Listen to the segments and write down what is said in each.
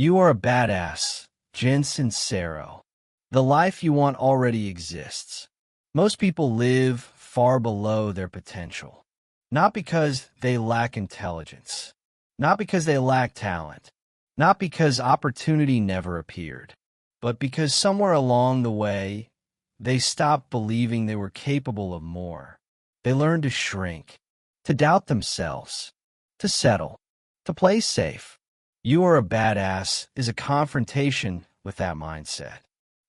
You are a badass, Sincero. The life you want already exists. Most people live far below their potential. Not because they lack intelligence. Not because they lack talent. Not because opportunity never appeared. But because somewhere along the way, they stopped believing they were capable of more. They learned to shrink, to doubt themselves, to settle, to play safe. You are a badass is a confrontation with that mindset.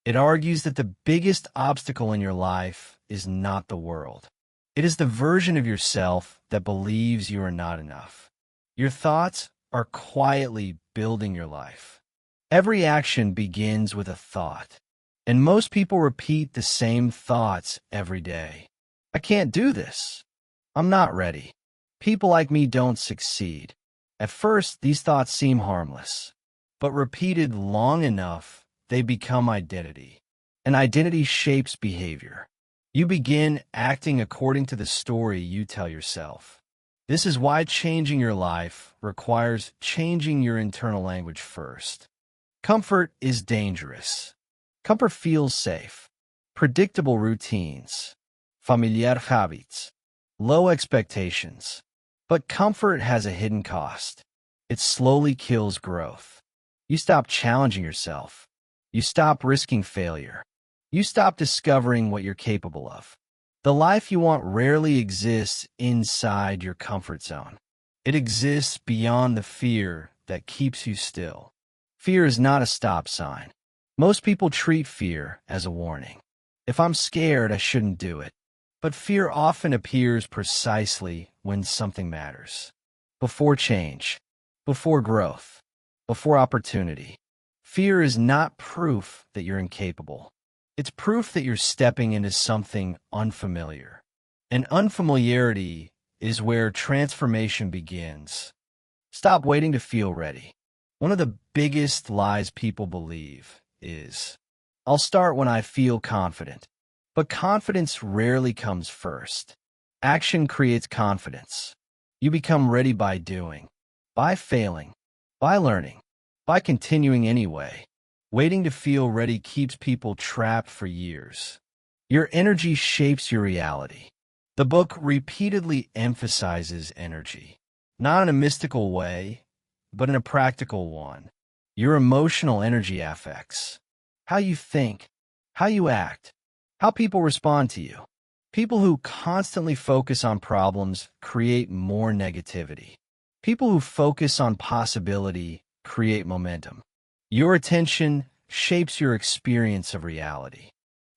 It argues that the biggest obstacle in your life is not the world. It is the version of yourself that believes you are not enough. Your thoughts are quietly building your life. Every action begins with a thought, and most people repeat the same thoughts every day. I can't do this. I'm not ready. People like me don't succeed. At first, these thoughts seem harmless, but repeated long enough, they become identity. And identity shapes behavior. You begin acting according to the story you tell yourself. This is why changing your life requires changing your internal language first. Comfort is dangerous. Comfort feels safe. Predictable routines, familiar habits, low expectations. But comfort has a hidden cost. It slowly kills growth. You stop challenging yourself. You stop risking failure. You stop discovering what you're capable of. The life you want rarely exists inside your comfort zone. It exists beyond the fear that keeps you still. Fear is not a stop sign. Most people treat fear as a warning. If I'm scared, I shouldn't do it. But fear often appears precisely when something matters. Before change, before growth, before opportunity. Fear is not proof that you're incapable. It's proof that you're stepping into something unfamiliar. And unfamiliarity is where transformation begins. Stop waiting to feel ready. One of the biggest lies people believe is, I'll start when I feel confident. But confidence rarely comes first. Action creates confidence. You become ready by doing, by failing, by learning, by continuing anyway. Waiting to feel ready keeps people trapped for years. Your energy shapes your reality. The book repeatedly emphasizes energy, not in a mystical way, but in a practical one. Your emotional energy affects how you think, how you act, how people respond to you. People who constantly focus on problems create more negativity. People who focus on possibility create momentum. Your attention shapes your experience of reality.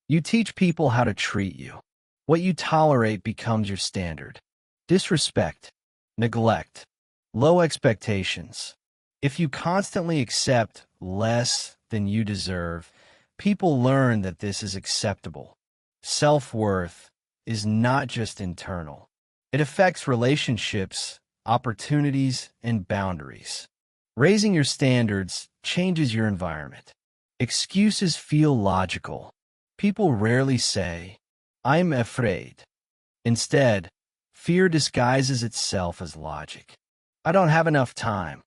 You teach people how to treat you. What you tolerate becomes your standard. Disrespect, neglect, low expectations. If you constantly accept less than you deserve, people learn that this is acceptable. Self-worth is not just internal. It affects relationships, opportunities, and boundaries. Raising your standards changes your environment. Excuses feel logical. People rarely say, I'm afraid. Instead, fear disguises itself as logic. I don't have enough time.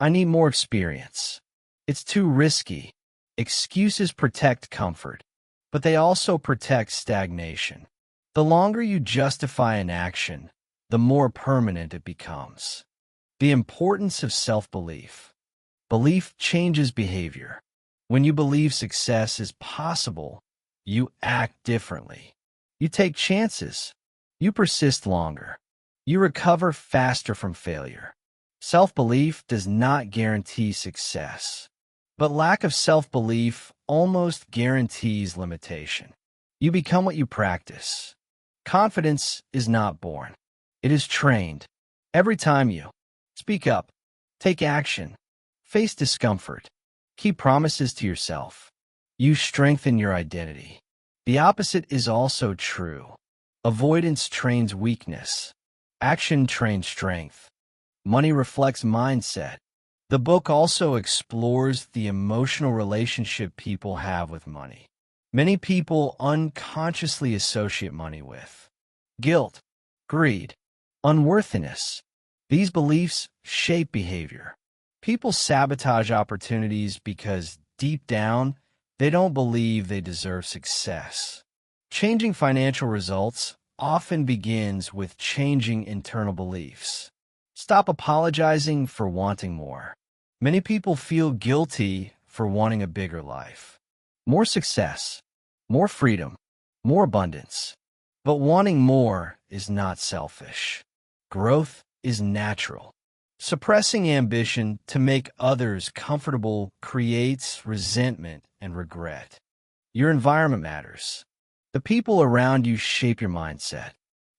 I need more experience. It's too risky. Excuses protect comfort, but they also protect stagnation. The longer you justify an action, the more permanent it becomes. The importance of self-belief. Belief changes behavior. When you believe success is possible, you act differently. You take chances. You persist longer. You recover faster from failure. Self-belief does not guarantee success, but lack of self-belief almost guarantees limitation. You become what you practice. Confidence is not born. It is trained. Every time you speak up, take action, face discomfort, keep promises to yourself, you strengthen your identity. The opposite is also true. Avoidance trains weakness. Action trains strength. Money reflects mindset. The book also explores the emotional relationship people have with money. Many people unconsciously associate money with guilt, greed, unworthiness. These beliefs shape behavior. People sabotage opportunities because deep down, they don't believe they deserve success. Changing financial results often begins with changing internal beliefs. Stop apologizing for wanting more. Many people feel guilty for wanting a bigger life. More success, more freedom, more abundance. But wanting more is not selfish. Growth is natural. Suppressing ambition to make others comfortable creates resentment and regret. Your environment matters. The people around you shape your mindset.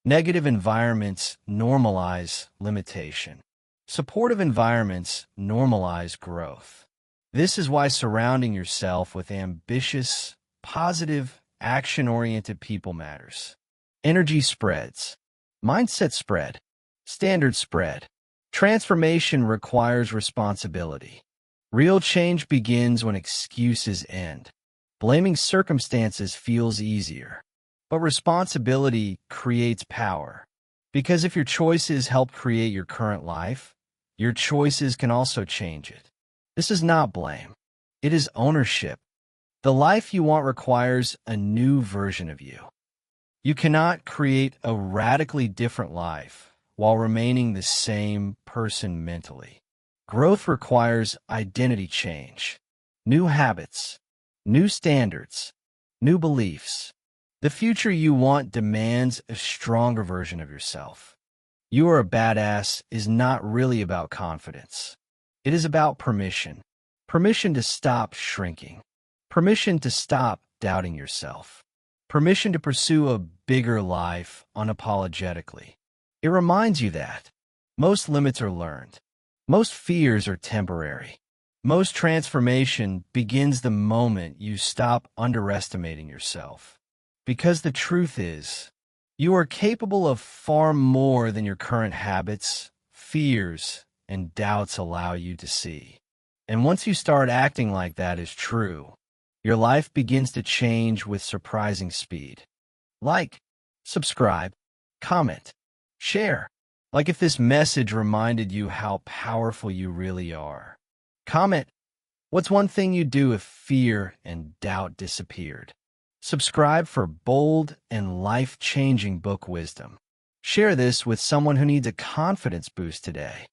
Negative environments normalize limitation. Supportive environments normalize growth. This is why surrounding yourself with ambitious, positive, action-oriented people matters. Energy spreads. Mindset spread. Standards spread. Transformation requires responsibility. Real change begins when excuses end. Blaming circumstances feels easier. But responsibility creates power. Because if your choices help create your current life, your choices can also change it. This is not blame. It is ownership. The life you want requires a new version of you. You cannot create a radically different life while remaining the same person mentally. Growth requires identity change, new habits, new standards, new beliefs. The future you want demands a stronger version of yourself. You are a badass is not really about confidence. It is about permission. Permission to stop shrinking. Permission to stop doubting yourself. Permission to pursue a bigger life unapologetically. It reminds you that most limits are learned. Most fears are temporary. Most transformation begins the moment you stop underestimating yourself. Because the truth is, you are capable of far more than your current habits, fears, and doubts allow you to see. And once you start acting like that is true, your life begins to change with surprising speed. Like, subscribe, comment, share. Like if this message reminded you how powerful you really are. Comment, what's one thing you'd do if fear and doubt disappeared? Subscribe for bold and life-changing book wisdom. Share this with someone who needs a confidence boost today.